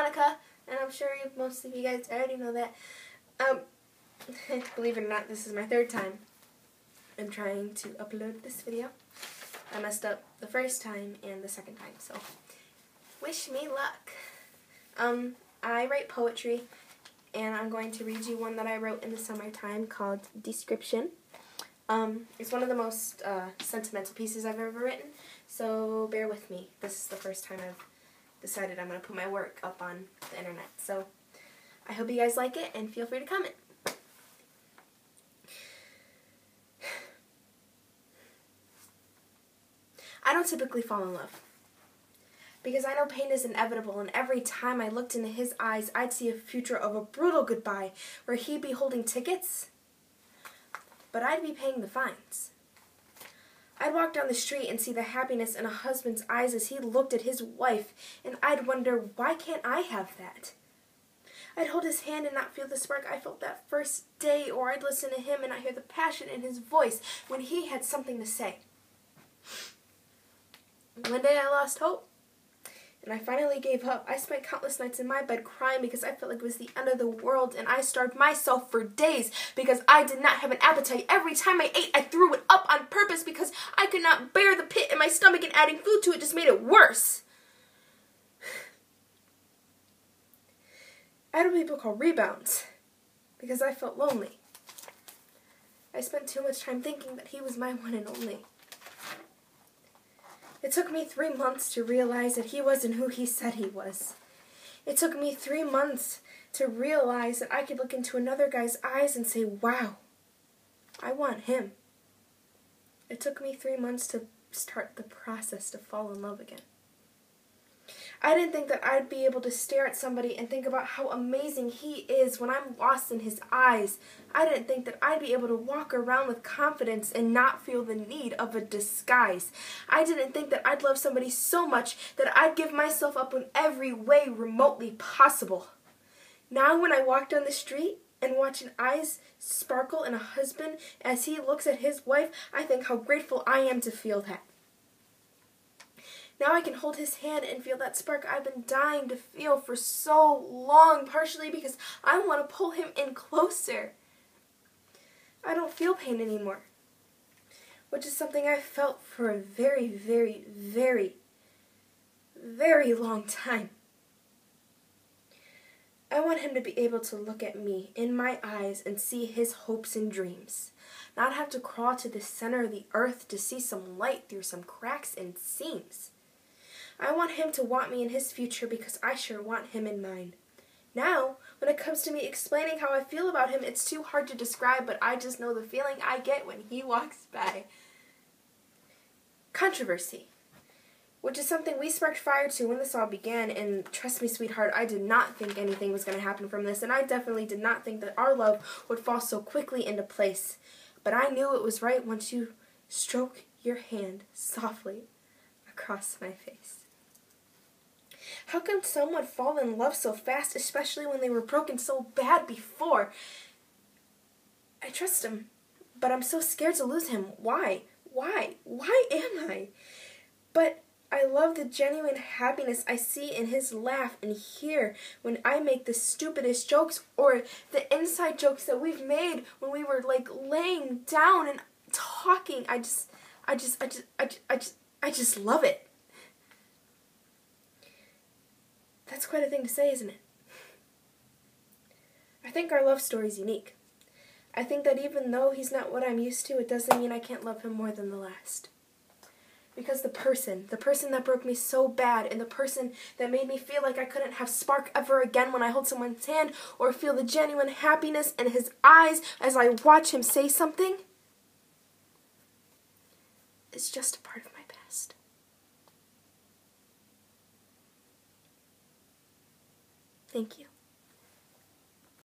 Monica, and I'm sure most of you guys already know that. Believe it or not, this is my third time I'm trying to upload this video. I messed up the first time and the second time, so wish me luck. I write poetry, and I'm going to read you one that I wrote in the summertime called Description. It's one of the most sentimental pieces I've ever written, so bear with me. This is the first time I've decided I'm going to put my work up on the internet, so I hope you guys like it, and feel free to comment. I don't typically fall in love, because I know pain is inevitable, and every time I looked into his eyes, I'd see a future of a brutal goodbye, where he'd be holding tickets, but I'd be paying the fines. I'd walk down the street and see the happiness in a husband's eyes as he looked at his wife, and I'd wonder, why can't I have that? I'd hold his hand and not feel the spark I felt that first day, or I'd listen to him and not hear the passion in his voice when he had something to say. One day I lost hope, and I finally gave up. I spent countless nights in my bed crying because I felt like it was the end of the world, and I starved myself for days because I did not have an appetite. Every time I ate, I threw it up on purpose because I could not bear the pit in my stomach, and adding food to it just made it worse. I had what people call rebounds because I felt lonely. I spent too much time thinking that he was my one and only. It took me 3 months to realize that he wasn't who he said he was. It took me 3 months to realize that I could look into another guy's eyes and say, wow, I want him. It took me 3 months to start the process to fall in love again. I didn't think that I'd be able to stare at somebody and think about how amazing he is when I'm lost in his eyes. I didn't think that I'd be able to walk around with confidence and not feel the need of a disguise. I didn't think that I'd love somebody so much that I'd give myself up in every way remotely possible. Now when I walk down the street and watch an eyes sparkle in a husband as he looks at his wife, I think how grateful I am to feel that. Now I can hold his hand and feel that spark I've been dying to feel for so long, partially because I want to pull him in closer. I don't feel pain anymore, which is something I've felt for a very, very, very, very long time. I want him to be able to look at me in my eyes and see his hopes and dreams, not have to crawl to the center of the earth to see some light through some cracks and seams. I want him to want me in his future because I sure want him in mine. Now, when it comes to me explaining how I feel about him, it's too hard to describe, but I just know the feeling I get when he walks by. Controversy, which is something we sparked fire to when this all began, and trust me, sweetheart, I did not think anything was going to happen from this, and I definitely did not think that our love would fall so quickly into place. But I knew it was right once you stroke your hand softly across my face. How come someone fall in love so fast, especially when they were broken so bad before? I trust him, but I'm so scared to lose him. Why? Why? Why am I? But I love the genuine happiness I see in his laugh and hear when I make the stupidest jokes or the inside jokes that we've made when we were like laying down and talking. I just love it. That's quite a thing to say, isn't it? I think our love story is unique. I think that even though he's not what I'm used to, it doesn't mean I can't love him more than the last. Because the person that broke me so bad, and the person that made me feel like I couldn't have spark ever again when I hold someone's hand, or feel the genuine happiness in his eyes as I watch him say something, is just a part of my past. Thank you.